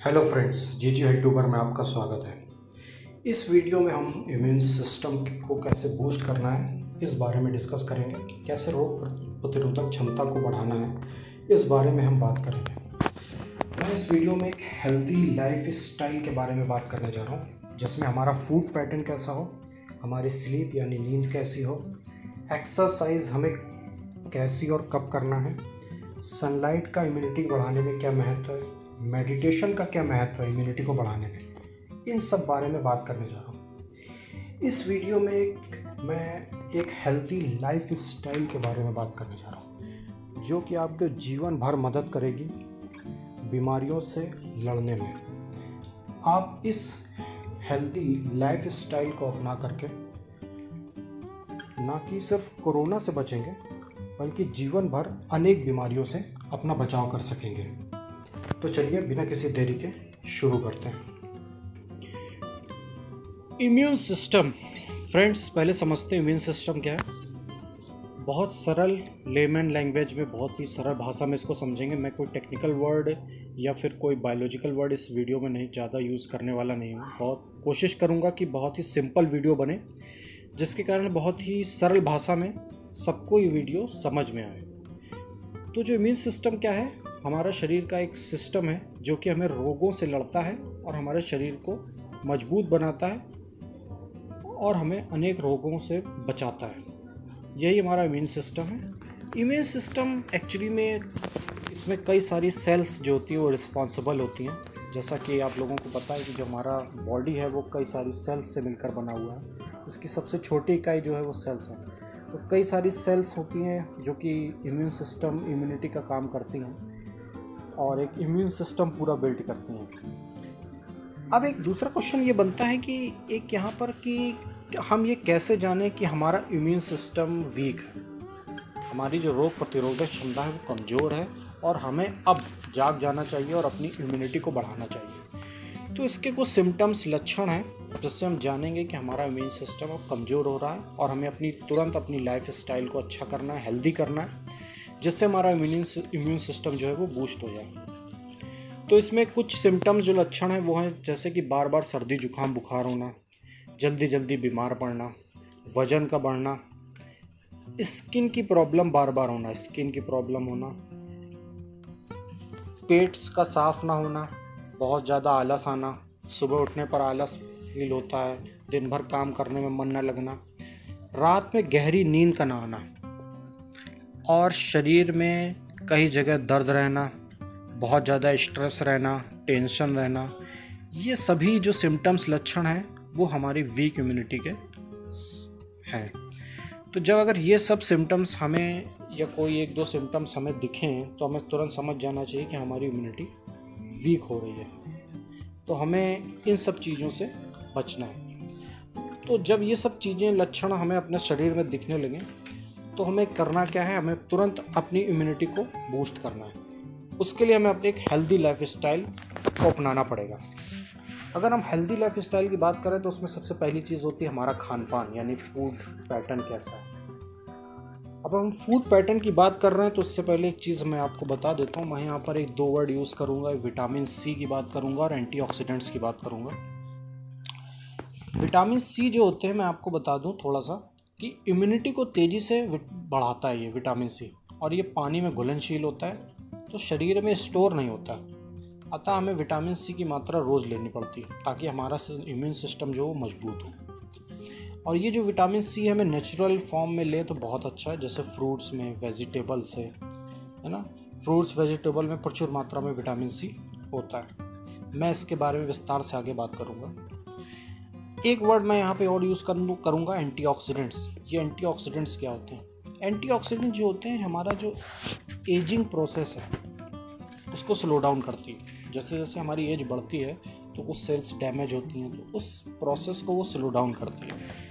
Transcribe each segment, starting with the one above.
Hello friends, जी YouTuber में आपका स्वागत है। इस वीडियो में हम इम्यून सिस्टम को कैसे बूस्ट करना है इस बारे में डिस्कस करेंगे। कैसे रोग प्रतिरोधक क्षमता को बढ़ाना है इस बारे में हम बात करेंगे। मैं इस वीडियो में एक हेल्दी लाइफ स्टाइल के बारे में बात करने जा रहा हूँ, जिसमें हमारा फूड पैटर्न कैसा हो, हमारी स्लीप यानी नींद कैसी हो, एक्सरसाइज हमें कैसी और कब करना है, सनलाइट का इम्यूनिटी बढ़ाने में क्या महत्व है, मेडिटेशन का क्या महत्व है इम्यूनिटी को बढ़ाने में, इन सब बारे में बात करने जा रहा हूँ। इस वीडियो में मैं एक हेल्दी लाइफ स्टाइल के बारे में बात करने जा रहा हूँ, जो कि आपके जीवन भर मदद करेगी बीमारियों से लड़ने में। आप इस हेल्दी लाइफ स्टाइल को अपना करके ना कि सिर्फ कोरोना से बचेंगे, बल्कि जीवन भर अनेक बीमारियों से अपना बचाव कर सकेंगे। तो चलिए बिना किसी देरी के शुरू करते हैं। इम्यून सिस्टम फ्रेंड्स, पहले समझते हैं इम्यून सिस्टम क्या है। बहुत सरल लेमन लैंग्वेज में, बहुत ही सरल भाषा में इसको समझेंगे। मैं कोई टेक्निकल वर्ड या फिर कोई बायोलॉजिकल वर्ड इस वीडियो में नहीं ज़्यादा यूज़ करने वाला नहीं हूँ। बहुत कोशिश करूँगा कि बहुत ही सिंपल वीडियो बने, जिसके कारण बहुत ही सरल भाषा में सबको ये वीडियो समझ में आए। तो जो इम्यून सिस्टम क्या है, हमारा शरीर का एक सिस्टम है जो कि हमें रोगों से लड़ता है और हमारे शरीर को मजबूत बनाता है और हमें अनेक रोगों से बचाता है। यही हमारा इम्यून सिस्टम है। इम्यून सिस्टम एक्चुअली में इसमें कई सारी सेल्स जो होती हैं वो रिस्पॉन्सिबल होती हैं। जैसा कि आप लोगों को पता है कि जो हमारा बॉडी है वो कई सारी सेल्स से मिलकर बना हुआ है। इसकी सबसे छोटी इकाई जो है वो सेल्स है। तो कई सारी सेल्स होती हैं जो कि इम्यून सिस्टम, इम्यूनिटी का काम करती हैं और एक इम्यून सिस्टम पूरा बिल्ड करती हैं। अब एक दूसरा क्वेश्चन ये बनता है कि एक यहाँ पर कि हम ये कैसे जानें कि हमारा इम्यून सिस्टम वीक है, हमारी जो रोग प्रतिरोधक क्षमता है वो कमज़ोर है और हमें अब जाग जाना चाहिए और अपनी इम्यूनिटी को बढ़ाना चाहिए। तो इसके कुछ सिम्टम्स, लक्षण हैं जिससे हम जानेंगे कि हमारा इम्यून सिस्टम अब कमज़ोर हो रहा है और हमें तुरंत अपनी लाइफ स्टाइल को अच्छा करना है, हेल्दी करना है, जिससे हमारा इम्यून सिस्टम जो है वो बूस्ट हो जाए। तो इसमें कुछ सिम्टम्स, जो लक्षण हैं वो हैं जैसे कि बार बार सर्दी जुकाम बुखार होना, जल्दी जल्दी बीमार पड़ना, वज़न का बढ़ना, स्किन की प्रॉब्लम बार बार होना, पेट का साफ ना होना, बहुत ज़्यादा आलस आना, सुबह उठने पर आलस फील होता है, दिन भर काम करने में मन न लगना, रात में गहरी नींद का ना आना और शरीर में कई जगह दर्द रहना, बहुत ज़्यादा स्ट्रेस रहना, टेंशन रहना, ये सभी जो सिम्टम्स, लक्षण हैं वो हमारी वीक इम्यूनिटी के हैं। तो जब अगर ये सब सिम्टम्स हमें या कोई एक दो सिम्टम्स हमें दिखें तो हमें तुरंत समझ जाना चाहिए कि हमारी इम्यूनिटी वीक हो रही है। तो हमें इन सब चीज़ों से बचना है। तो जब ये सब चीज़ें, लक्षण हमें अपने शरीर में दिखने लगें तो हमें करना क्या है, हमें तुरंत अपनी इम्यूनिटी को बूस्ट करना है। उसके लिए हमें अपने एक हेल्दी लाइफ स्टाइल को अपनाना पड़ेगा। अगर हम हेल्दी लाइफ स्टाइल की बात करें तो उसमें सबसे पहली चीज़ होती है हमारा खान पान, यानी फूड पैटर्न कैसा है। अब हम फूड पैटर्न की बात कर रहे हैं तो उससे पहले एक चीज़ मैं आपको बता देता हूँ। मैं यहाँ पर एक दो वर्ड यूज़ करूँगा, विटामिन सी की बात करूँगा और एंटीऑक्सीडेंट्स की बात करूँगा। विटामिन सी जो होते हैं, मैं आपको बता दूँ थोड़ा सा कि इम्यूनिटी को तेज़ी से बढ़ाता है ये विटामिन सी, और ये पानी में घुलनशील होता है तो शरीर में स्टोर नहीं होता। अतः हमें विटामिन सी की मात्रा रोज़ लेनी पड़ती है ताकि हमारा इम्यून सिस्टम जो मजबूत हो। और ये जो विटामिन सी हमें नेचुरल फॉर्म में ले तो बहुत अच्छा है, जैसे फ्रूट्स में, वेजिटेबल्स है ना। फ्रूट्स वेजिटेबल में प्रचुर मात्रा में विटामिन सी होता है। मैं इसके बारे में विस्तार से आगे बात करूँगा। एक वर्ड मैं यहाँ पे और यूज़ करूँगा, एंटीऑक्सीडेंट्स। ये एंटीऑक्सीडेंट्स क्या होते हैं? एंटीऑक्सीडेंट जो होते हैं, हमारा जो एजिंग प्रोसेस है उसको स्लो डाउन करती है। जैसे जैसे हमारी एज बढ़ती है तो कुछ सेल्स डैमेज होती हैं, तो उस प्रोसेस को वो स्लो डाउन करती है।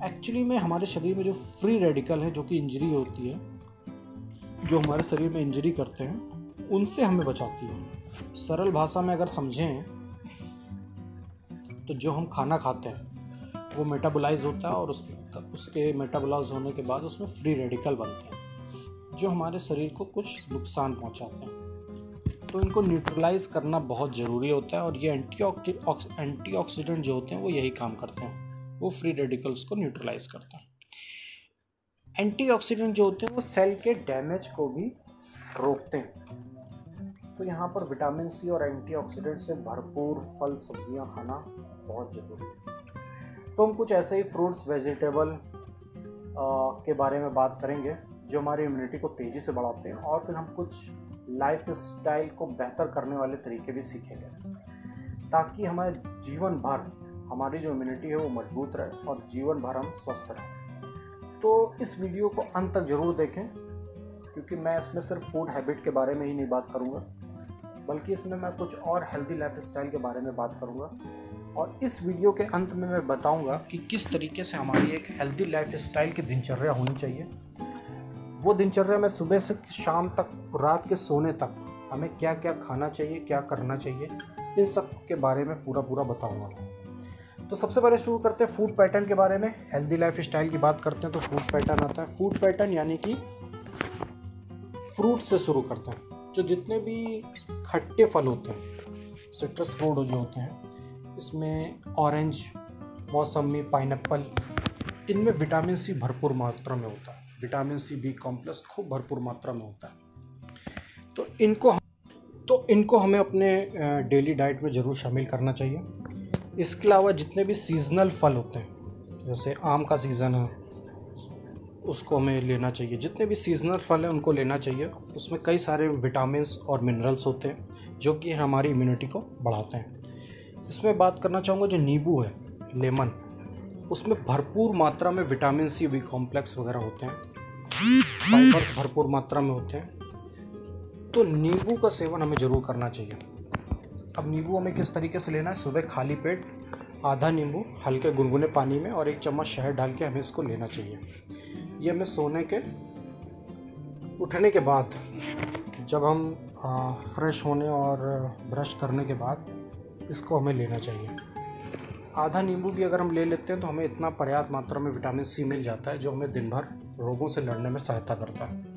एक्चुअली में हमारे शरीर में जो फ्री रेडिकल है, जो कि इंजरी होती है, जो हमारे शरीर में इंजरी करते हैं, उनसे हमें बचाती है। सरल भाषा में अगर समझें तो जो हम खाना खाते हैं वो मेटाबोलाइज होता है और उसके मेटाबोलाइज होने के बाद उसमें फ्री रेडिकल बनते हैं जो हमारे शरीर को कुछ नुकसान पहुंचाते हैं। तो इनको न्यूट्रलाइज करना बहुत ज़रूरी होता है। और ये एंटीऑक्सीडेंट जो होते हैं वो यही काम करते हैं, वो फ्री रेडिकल्स को न्यूट्रलाइज करते हैं। एंटीऑक्सीडेंट जो होते हैं वो सेल के डैमेज को भी रोकते हैं। तो यहाँ पर विटामिन सी और एंटीऑक्सीडेंट से भरपूर फल सब्जियाँ खाना बहुत ज़रूरी है। तो हम कुछ ऐसे ही फ्रूट्स वेजिटेबल के बारे में बात करेंगे जो हमारी इम्यूनिटी को तेज़ी से बढ़ाते हैं, और फिर हम कुछ लाइफ स्टाइल को बेहतर करने वाले तरीके भी सीखेंगे ताकि हमारे जीवन भर हमारी जो इम्यूनिटी है वो मजबूत रहे और जीवन भर हम स्वस्थ रहें। तो इस वीडियो को अंत तक ज़रूर देखें, क्योंकि मैं इसमें सिर्फ फूड हैबिट के बारे में ही नहीं बात करूँगा, बल्कि इसमें मैं कुछ और हेल्दी लाइफ स्टाइल के बारे में बात करूँगा। और इस वीडियो के अंत में मैं बताऊँगा कि किस तरीके से हमारी एक हेल्दी लाइफ स्टाइल की दिनचर्या होनी चाहिए। वो दिनचर्या में सुबह से शाम तक, रात के सोने तक हमें क्या क्या खाना चाहिए, क्या करना चाहिए, इन सब के बारे में पूरा बताऊँगा। तो सबसे पहले शुरू करते हैं फूड पैटर्न के बारे में। हेल्दी लाइफ स्टाइल की बात करते हैं तो फूड पैटर्न आता है। फूड पैटर्न यानी कि फ्रूट से शुरू करते हैं। जो जितने भी खट्टे फल होते हैं, सिट्रस फ्रूट जो होते हैं, इसमें ऑरेंज, मौसमी, पाइनएप्पल, इनमें विटामिन सी भरपूर मात्रा में होता है। विटामिन सी, बी कॉम्प्लेक्स खूब भरपूर मात्रा में होता है। तो इनको हमें अपने डेली डाइट में ज़रूर शामिल करना चाहिए। इसके अलावा जितने भी सीजनल फल होते हैं, जैसे आम का सीज़न है उसको हमें लेना चाहिए। जितने भी सीजनल फल हैं उनको लेना चाहिए। उसमें कई सारे विटामिन्स और मिनरल्स होते हैं जो कि हमारी इम्यूनिटी को बढ़ाते हैं। इसमें बात करना चाहूँगा जो नींबू है, लेमन, उसमें भरपूर मात्रा में विटामिन सी, बी कॉम्प्लेक्स वगैरह होते हैं, फाइबर्स भरपूर मात्रा में होते हैं। तो नींबू का सेवन हमें ज़रूर करना चाहिए। अब नींबू हमें किस तरीके से लेना है? सुबह खाली पेट आधा नींबू हल्के गुनगुने पानी में और 1 चम्मच शहद डाल के हमें इसको लेना चाहिए। ये हमें सोने के उठने के बाद, जब हम फ्रेश होने और ब्रश करने के बाद इसको हमें लेना चाहिए। आधा नींबू भी अगर हम ले लेते हैं तो हमें इतना पर्याप्त मात्रा में विटामिन सी मिल जाता है जो हमें दिन भर रोगों से लड़ने में सहायता करता है।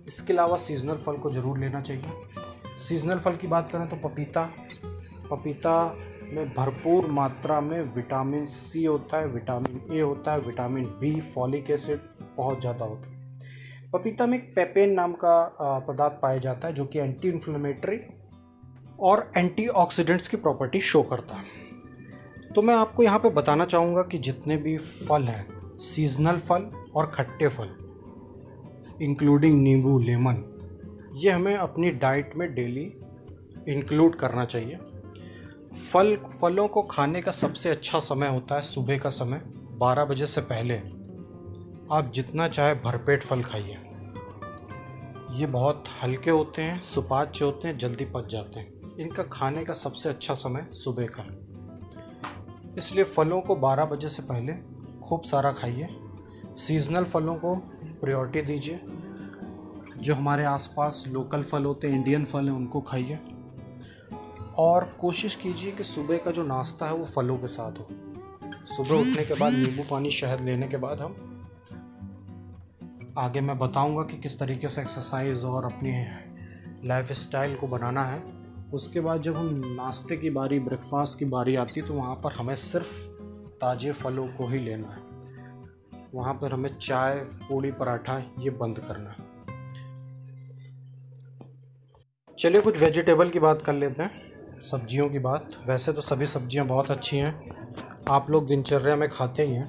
इसके अलावा सीजनल फल को ज़रूर लेना चाहिए। सीजनल फल की बात करें तो पपीता में भरपूर मात्रा में विटामिन सी होता है, विटामिन ए होता है, विटामिन बी, फॉलिक एसिड बहुत ज़्यादा होता है। पपीता में एक पेपेन नाम का पदार्थ पाया जाता है जो कि एंटी इन्फ्लेमेटरी और एंटीऑक्सीडेंट्स की प्रॉपर्टी शो करता है। तो मैं आपको यहाँ पे बताना चाहूँगा कि जितने भी फल हैं, सीजनल फल और खट्टे फल, इंक्लूडिंग नींबू, लेमन, ये हमें अपनी डाइट में डेली इंक्लूड करना चाहिए। फलों को खाने का सबसे अच्छा समय होता है सुबह का समय, 12 बजे से पहले आप जितना चाहे भरपेट फल खाइए। ये बहुत हल्के होते हैं, सुपाच्य होते हैं, जल्दी पच जाते हैं। इनका खाने का सबसे अच्छा समय सुबह का है, इसलिए फलों को 12 बजे से पहले खूब सारा खाइए। सीजनल फलों को प्रायोरिटी दीजिए। जो हमारे आसपास लोकल फल होते हैं, इंडियन फल हैं, उनको खाइए। और कोशिश कीजिए कि सुबह का जो नाश्ता है वो फलों के साथ हो। सुबह उठने के बाद नींबू पानी, शहद लेने के बाद हम आगे मैं बताऊंगा कि किस तरीके से एक्सरसाइज और अपनी लाइफ स्टाइल को बनाना है। उसके बाद जब हम नाश्ते की बारी, ब्रेकफास्ट की बारी आती है तो वहाँ पर हमें सिर्फ ताज़े फलों को ही लेना है। वहाँ पर हमें चाय, पूड़ी, पराठा ये बंद करना है। चलिए कुछ वेजिटेबल की बात कर लेते हैं, सब्जियों की बात। वैसे तो सभी सब्जियां बहुत अच्छी हैं, आप लोग दिनचर्या में खाते ही हैं,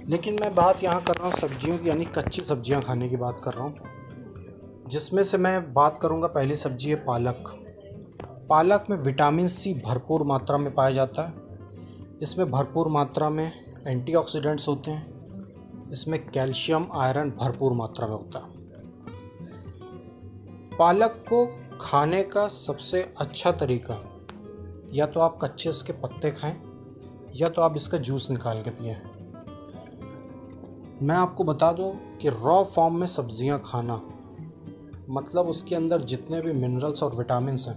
लेकिन मैं बात यहाँ कर रहा हूँ सब्जियों की, यानी कच्ची सब्जियां खाने की बात कर रहा हूँ। जिसमें से मैं बात करूँगा, पहली सब्जी है पालक। पालक में विटामिन सी भरपूर मात्रा में पाया जाता है। इसमें भरपूर मात्रा में एंटीऑक्सीडेंट्स होते हैं। इसमें कैल्शियम, आयरन भरपूर मात्रा में होता है। पालक को खाने का सबसे अच्छा तरीका, या तो आप कच्चे इसके पत्ते खाएं या तो आप इसका जूस निकाल के पिएं। मैं आपको बता दूं कि रॉ फॉर्म में सब्जियां खाना मतलब उसके अंदर जितने भी मिनरल्स और विटामिन्स हैं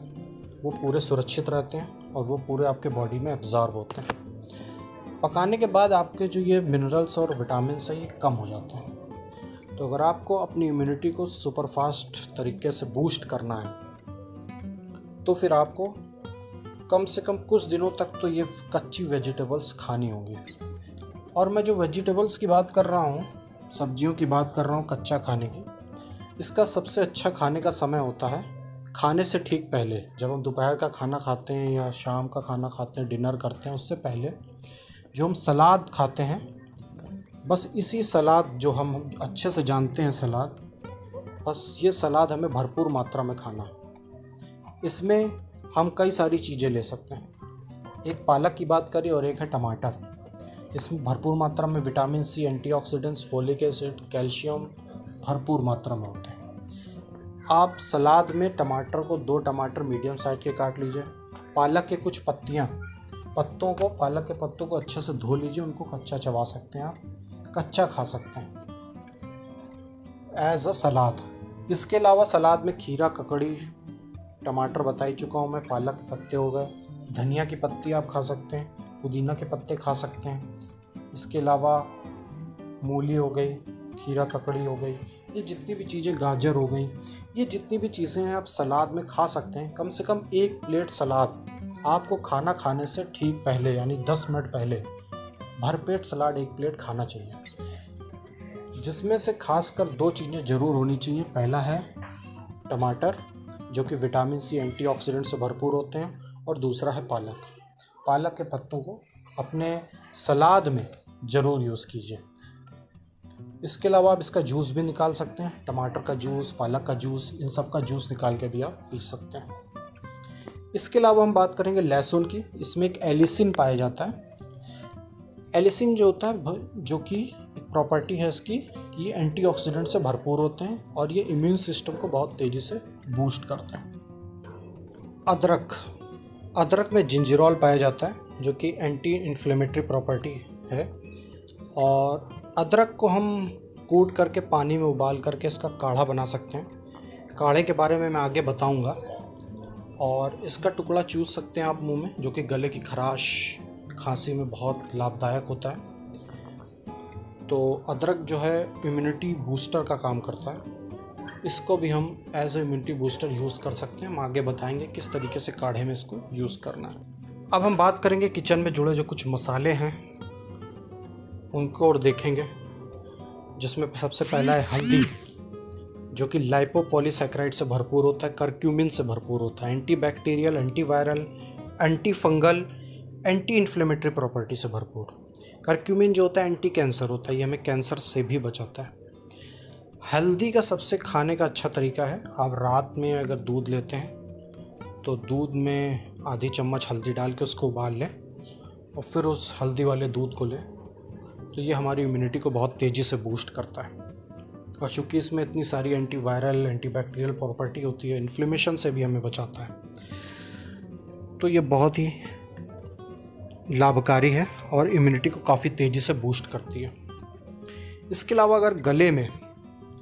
वो पूरे सुरक्षित रहते हैं और वो पूरे आपके बॉडी में एब्जॉर्ब होते हैं। पकाने के बाद आपके जो ये मिनरल्स और विटामिन्स हैं ये कम हो जाते हैं। तो अगर आपको अपनी इम्यूनिटी को सुपर फास्ट तरीके से बूस्ट करना है तो फिर आपको कम से कम कुछ दिनों तक तो ये कच्ची वेजिटेबल्स खानी होगी। और मैं जो वेजिटेबल्स की बात कर रहा हूँ, सब्जियों की बात कर रहा हूँ कच्चा खाने की, इसका सबसे अच्छा खाने का समय होता है खाने से ठीक पहले। जब हम दोपहर का खाना खाते हैं या शाम का खाना खाते हैं, डिनर करते हैं, उससे पहले जो हम सलाद खाते हैं, बस इसी सलाद जो हम अच्छे से जानते हैं सलाद, बस ये सलाद हमें भरपूर मात्रा में खाना है। इसमें हम कई सारी चीज़ें ले सकते हैं। एक पालक की बात करें और एक है टमाटर। इसमें भरपूर मात्रा में vitamin C, antioxidants, folic acid, calcium भरपूर मात्रा में होते हैं। आप सलाद में टमाटर को 2 टमाटर मीडियम साइज के काट लीजिए। पालक के कुछ पालक के पत्तों को अच्छे से धो लीजिए, उनको कच्चा चबा सकते हैं, आप कच्चा खा सकते हैं एज अ सलाद। इसके अलावा सलाद में खीरा, ककड़ी, टमाटर बता ही चुका हूँ मैं, पालक के पत्ते हो गए, धनिया की पत्ती आप खा सकते हैं, पुदीना के पत्ते खा सकते हैं। इसके अलावा मूली हो गई, खीरा, ककड़ी हो गई, ये जितनी भी चीज़ें, गाजर हो गई, ये जितनी भी चीज़ें हैं आप सलाद में खा सकते हैं। कम से कम 1 प्लेट सलाद आपको खाना खाने से ठीक पहले, यानी 10 मिनट पहले भरपेट सलाद 1 प्लेट खाना चाहिए, जिसमें से खासकर 2 चीज़ें ज़रूर होनी चाहिए। पहला है टमाटर, जो कि विटामिन सी, एंटीऑक्सीडेंट से भरपूर होते हैं, और दूसरा है पालक। पालक के पत्तों को अपने सलाद में ज़रूर यूज़ कीजिए। इसके अलावा आप इसका जूस भी निकाल सकते हैं, टमाटर का जूस, पालक का जूस, इन सब का जूस निकाल के भी आप पी सकते हैं। इसके अलावा हम बात करेंगे लहसुन की। इसमें एक एलिसिन पाया जाता है। एलिसिन जो होता है, जो कि एक प्रॉपर्टी है इसकी कि ये एंटीऑक्सीडेंट से भरपूर होते हैं और ये इम्यून सिस्टम को बहुत तेज़ी से बूस्ट करते हैं। अदरक में जिंजरोल पाया जाता है, जो कि एंटी इन्फ्लेमेटरी प्रॉपर्टी है। और अदरक को हम कूट करके पानी में उबाल करके इसका काढ़ा बना सकते हैं। काढ़े के बारे में मैं आगे बताऊंगा। और इसका टुकड़ा चूस सकते हैं आप मुंह में, जो कि गले की खराश, खांसी में बहुत लाभदायक होता है। तो अदरक जो है इम्यूनिटी बूस्टर का काम करता है। इसको भी हम as a immunity booster use कर सकते हैं। हम आगे बताएंगे किस तरीके से काढ़े में इसको यूज़ करना है। अब हम बात करेंगे किचन में जुड़े जो कुछ मसाले हैं उनको और देखेंगे, जिसमें सबसे पहला है हल्दी, जो कि लाइपोपॉलीसैकेराइड से भरपूर होता है, करक्यूमिन से भरपूर होता है, antibacterial, antiviral, anti fungal, anti inflammatory property से भरपूर। करक्यूमिन जो होता है एंटी कैंसर होता है, ये हमें कैंसर से भी बचाता है। हल्दी का सबसे खाने का अच्छा तरीका है, आप रात में अगर दूध लेते हैं तो दूध में आधी चम्मच हल्दी डाल के उसको उबाल लें और फिर उस हल्दी वाले दूध को लें, तो ये हमारी इम्यूनिटी को बहुत तेज़ी से बूस्ट करता है। और चूँकि इसमें इतनी सारी एंटीवायरल, एंटीबैक्टीरियल प्रॉपर्टी होती है, इन्फ्लेमेशन से भी हमें बचाता है, तो ये बहुत ही लाभकारी है और इम्यूनिटी को काफ़ी तेज़ी से बूस्ट करती है। इसके अलावा अगर गले में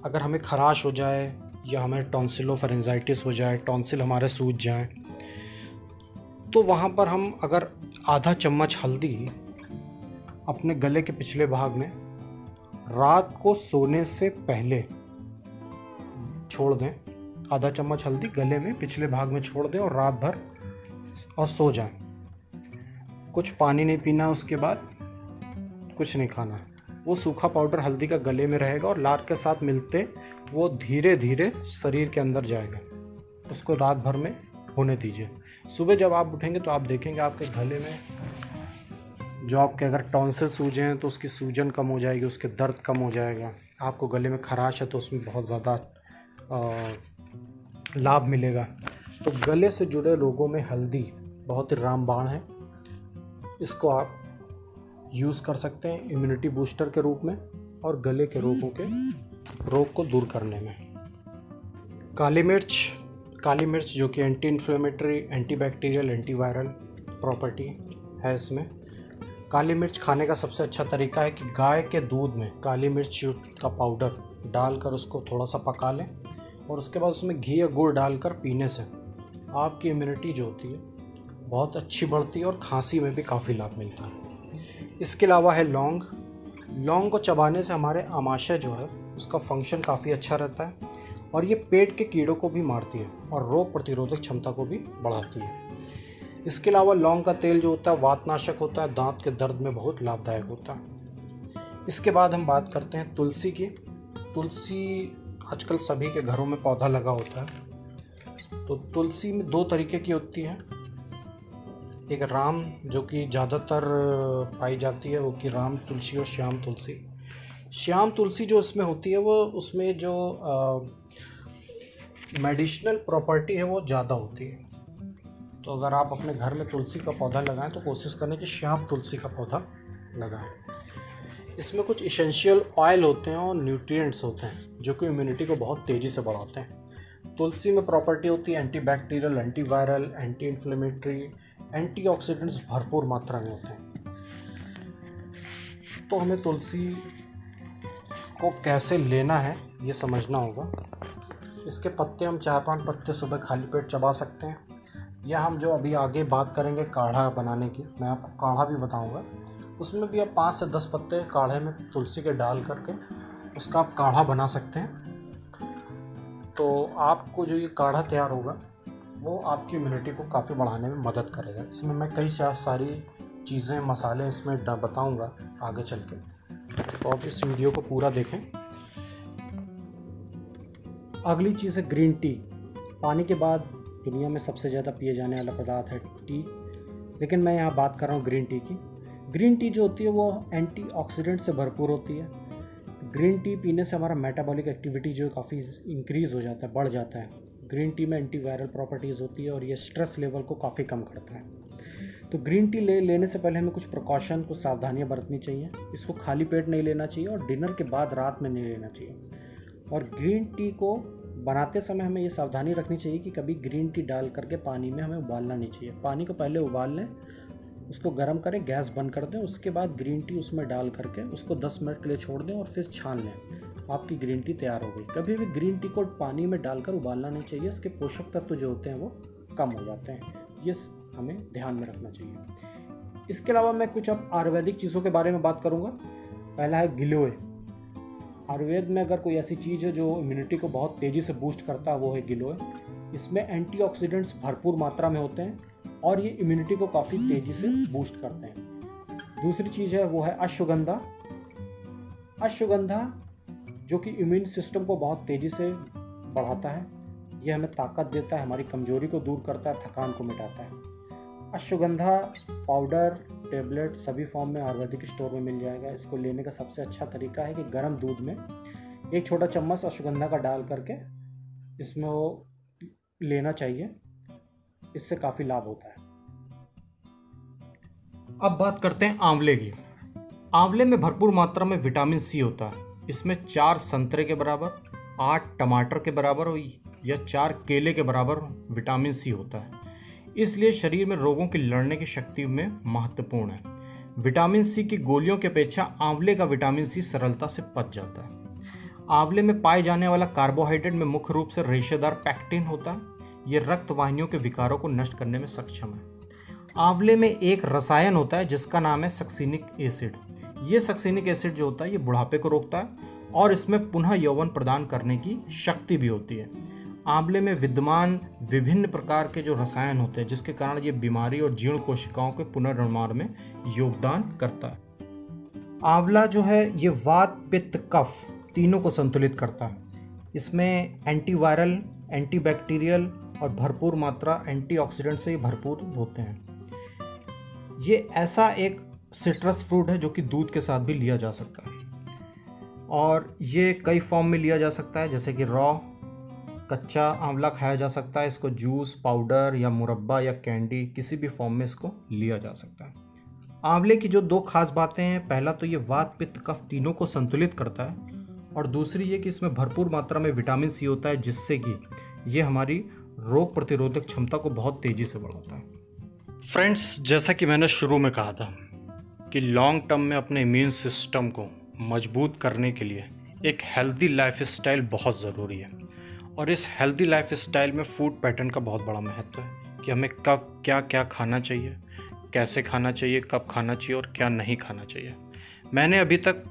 अगर हमें खराश हो जाए या हमें टॉन्सिलोफेरेंजाइटिस हो जाए, टॉन्सिल हमारे सूज जाएं, तो वहाँ पर हम अगर आधा चम्मच हल्दी अपने गले के पिछले भाग में रात को सोने से पहले छोड़ दें। आधा चम्मच हल्दी गले में पिछले भाग में छोड़ दें और रात भर और सो जाएं। कुछ पानी नहीं पीना, उसके बाद कुछ नहीं खाना। वो सूखा पाउडर हल्दी का गले में रहेगा और लार के साथ मिलते वो धीरे धीरे शरीर के अंदर जाएगा। उसको रात भर में होने दीजिए। सुबह जब आप उठेंगे तो आप देखेंगे आपके गले में जो आपके अगर टॉन्सिल सूजे हैं तो उसकी सूजन कम हो जाएगी, उसके दर्द कम हो जाएगा। आपको गले में खराश है तो उसमें बहुत ज़्यादा लाभ मिलेगा। तो गले से जुड़े रोगों में हल्दी बहुत ही रामबाण है। इसको आप यूज़ कर सकते हैं इम्यूनिटी बूस्टर के रूप में और गले के रोग को दूर करने में। काली मिर्च जो कि anti inflammatory, antibacterial, antiviral property है इसमें। काली मिर्च खाने का सबसे अच्छा तरीका है कि गाय के दूध में काली मिर्च का पाउडर डालकर उसको थोड़ा सा पका लें और उसके बाद उसमें घी या गुड़ डालकर पीने से आपकी इम्यूनिटी जो होती है बहुत अच्छी बढ़ती है और खांसी में भी काफ़ी लाभ मिलता है। इसके अलावा है लौंग को चबाने से हमारे आमाशय जो है उसका फंक्शन काफ़ी अच्छा रहता है और ये पेट के कीड़ों को भी मारती है और रोग प्रतिरोधक क्षमता को भी बढ़ाती है। इसके अलावा लौंग का तेल जो होता है वातनाशक होता है, दांत के दर्द में बहुत लाभदायक होता है। इसके बाद हम बात करते हैं तुलसी की। तुलसी आजकल सभी के घरों में पौधा लगा होता है। तो तुलसी में दो तरीके की होती है, एक राम जो कि ज़्यादातर पाई जाती है वो कि राम तुलसी और श्याम तुलसी। श्याम तुलसी जो इसमें होती है वो उसमें जो मेडिसिनल प्रॉपर्टी है वो ज़्यादा होती है। तो अगर आप अपने घर में तुलसी का पौधा लगाएं तो कोशिश करें कि श्याम तुलसी का पौधा लगाएं। इसमें कुछ इसेंशियल ऑयल होते हैं और न्यूट्रिएंट्स होते हैं जो कि इम्यूनिटी को बहुत तेज़ी से बढ़ाते हैं। तुलसी में प्रॉपर्टी होती है antibacterial, antiviral, anti inflammatory, antioxidants भरपूर मात्रा में होते हैं। तो हमें तुलसी को कैसे लेना है ये समझना होगा। इसके पत्ते हम 4-5 पत्ते सुबह खाली पेट चबा सकते हैं, या हम जो अभी आगे बात करेंगे काढ़ा बनाने की, मैं आपको काढ़ा भी बताऊंगा, उसमें भी आप 5 से 10 पत्ते काढ़े में तुलसी के डाल करके उसका आप काढ़ा बना सकते हैं। तो आपको जो ये काढ़ा तैयार होगा वो आपकी इम्यूनिटी को काफ़ी बढ़ाने में मदद करेगा। इसमें मैं कई सारी चीज़ें, मसाले इसमें बताऊंगा आगे चल के, तो आप इस वीडियो को पूरा देखें। अगली चीज़ है ग्रीन टी। पानी के बाद दुनिया में सबसे ज़्यादा पिए जाने वाला पदार्थ है टी, लेकिन मैं यहाँ बात कर रहा हूँ ग्रीन टी की। ग्रीन टी जो होती है वो एंटीऑक्सीडेंट से भरपूर होती है। ग्रीन टी पीने से हमारा मेटाबॉलिक एक्टिविटी जो है काफ़ी इंक्रीज़ हो जाता है, बढ़ जाता है। ग्रीन टी में एंटीवायरल प्रॉपर्टीज़ होती है और ये स्ट्रेस लेवल को काफ़ी कम करता है। तो ग्रीन टी लेने से पहले हमें कुछ प्रिकॉशन, कुछ सावधानियाँ बरतनी चाहिए। इसको खाली पेट नहीं लेना चाहिए और डिनर के बाद रात में नहीं लेना चाहिए। और ग्रीन टी को बनाते समय हमें ये सावधानी रखनी चाहिए कि कभी ग्रीन टी डाल करके पानी में हमें उबालना नहीं चाहिए। पानी को पहले उबाल लें, उसको गर्म करें, गैस बंद कर दें, उसके बाद ग्रीन टी उसमें डाल करके उसको 10 मिनट के लिए छोड़ दें और फिर छान लें। आपकी ग्रीन टी तैयार हो गई। कभी भी ग्रीन टी को पानी में डालकर उबालना नहीं चाहिए, इसके पोषक तत्व जो होते हैं वो कम हो जाते हैं। ये हमें ध्यान में रखना चाहिए। इसके अलावा मैं कुछ अब आयुर्वेदिक चीज़ों के बारे में बात करूँगा। पहला है गिलोय। आयुर्वेद में अगर कोई ऐसी चीज़ है जो इम्यूनिटी को बहुत तेज़ी से बूस्ट करता है वो है गिलोय। इसमें एंटीऑक्सीडेंट्स भरपूर मात्रा में होते हैं और ये इम्यूनिटी को काफ़ी तेज़ी से बूस्ट करते हैं। दूसरी चीज़ है वो है अश्वगंधा। अश्वगंधा जो कि इम्यून सिस्टम को बहुत तेज़ी से बढ़ाता है, यह हमें ताकत देता है, हमारी कमजोरी को दूर करता है, थकान को मिटाता है। अश्वगंधा पाउडर, टेबलेट सभी फॉर्म में आयुर्वेदिक स्टोर में मिल जाएगा। इसको लेने का सबसे अच्छा तरीका है कि गर्म दूध में 1 छोटा चम्मच अश्वगंधा का डाल करके इसमें वो लेना चाहिए। इससे काफ़ी लाभ होता है। अब बात करते हैं आंवले की। आंवले में भरपूर मात्रा में विटामिन सी होता है। इसमें 4 संतरे के बराबर, 8 टमाटर के बराबर या 4 केले के बराबर विटामिन सी होता है। इसलिए शरीर में रोगों की लड़ने की शक्ति में महत्वपूर्ण है। विटामिन सी की गोलियों की अपेक्षा आंवले का विटामिन सी सरलता से पच जाता है। आंवले में पाए जाने वाला कार्बोहाइड्रेट में मुख्य रूप से रेशेदार पैक्टिन होता है। ये रक्त वाहिनियों के विकारों को नष्ट करने में सक्षम है। आंवले में एक रसायन होता है जिसका नाम है सक्सिनिक एसिड। ये सक्सिनिक एसिड जो होता है ये बुढ़ापे को रोकता है और इसमें पुनः यौवन प्रदान करने की शक्ति भी होती है। आंवले में विद्यमान विभिन्न प्रकार के जो रसायन होते हैं जिसके कारण ये बीमारी और जीर्ण कोशिकाओं के पुनर्निर्माण में योगदान करता है। आंवला जो है ये वात, पित्त, कफ तीनों को संतुलित करता है। इसमें एंटीवायरल, एंटीबैक्टीरियल और भरपूर मात्रा एंटीऑक्सीडेंट से भरपूर होते हैं। ये ऐसा एक सिट्रस फ्रूट है जो कि दूध के साथ भी लिया जा सकता है और ये कई फॉर्म में लिया जा सकता है, जैसे कि रॉ, कच्चा आंवला खाया जा सकता है। इसको जूस, पाउडर या मुरब्बा या कैंडी किसी भी फॉर्म में इसको लिया जा सकता है। आंवले की जो 2 खास बातें हैं, पहला तो ये वात, पित्त, कफ तीनों को संतुलित करता है और दूसरी ये कि इसमें भरपूर मात्रा में विटामिन सी होता है जिससे कि ये हमारी रोग प्रतिरोधक क्षमता को बहुत तेज़ी से बढ़ाता है। फ्रेंड्स, जैसा कि मैंने शुरू में कहा था कि लॉन्ग टर्म में अपने इम्यून सिस्टम को मजबूत करने के लिए एक हेल्दी लाइफस्टाइल बहुत ज़रूरी है और इस हेल्दी लाइफस्टाइल में फूड पैटर्न का बहुत बड़ा महत्व है कि हमें कब क्या क्या खाना चाहिए, कैसे खाना चाहिए, कब खाना चाहिए और क्या नहीं खाना चाहिए। मैंने अभी तक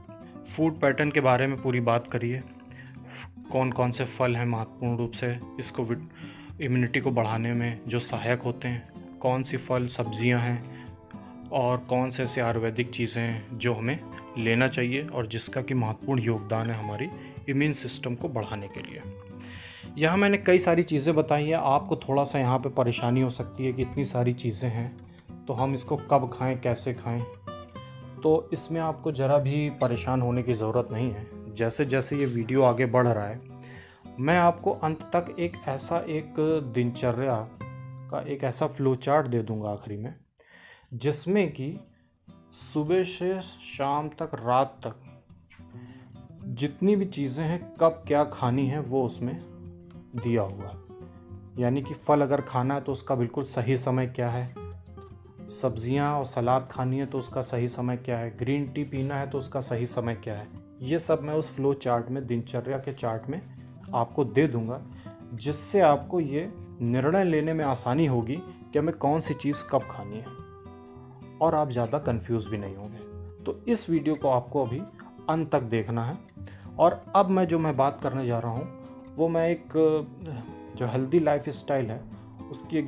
फूड पैटर्न के बारे में पूरी बात करी है। कौन कौन से फल हैं महत्वपूर्ण रूप से इसको इम्यूनिटी को बढ़ाने में जो सहायक होते हैं, कौन सी फल सब्जियां हैं और कौन से ऐसे आयुर्वेदिक चीज़ें हैं जो हमें लेना चाहिए और जिसका कि महत्वपूर्ण योगदान है हमारी इम्यून सिस्टम को बढ़ाने के लिए। यहाँ मैंने कई सारी चीज़ें बताई हैं। आपको थोड़ा सा यहाँ पे परेशानी हो सकती है कि इतनी सारी चीज़ें हैं तो हम इसको कब खाएं, कैसे खाएं। तो इसमें आपको ज़रा भी परेशान होने की ज़रूरत नहीं है। जैसे जैसे ये वीडियो आगे बढ़ रहा है मैं आपको अंत तक एक दिनचर्या का एक ऐसा फ्लो चार्ट दे दूंगा आखिरी में, जिसमें कि सुबह से शाम तक, रात तक जितनी भी चीज़ें हैं कब क्या खानी है वो उसमें दिया हुआ। यानी कि फल अगर खाना है तो उसका बिल्कुल सही समय क्या है, सब्जियां और सलाद खानी है तो उसका सही समय क्या है, ग्रीन टी पीना है तो उसका सही समय क्या है, ये सब मैं उस फ्लो चार्ट में, दिनचर्या के चार्ट में आपको दे दूंगा, जिससे आपको ये निर्णय लेने में आसानी होगी कि हमें कौन सी चीज़ कब खानी है और आप ज़्यादा कंफ्यूज भी नहीं होंगे। तो इस वीडियो को आपको अभी अंत तक देखना है। और अब मैं बात करने जा रहा हूँ वो मैं एक जो हेल्दी लाइफ स्टाइल है उसकी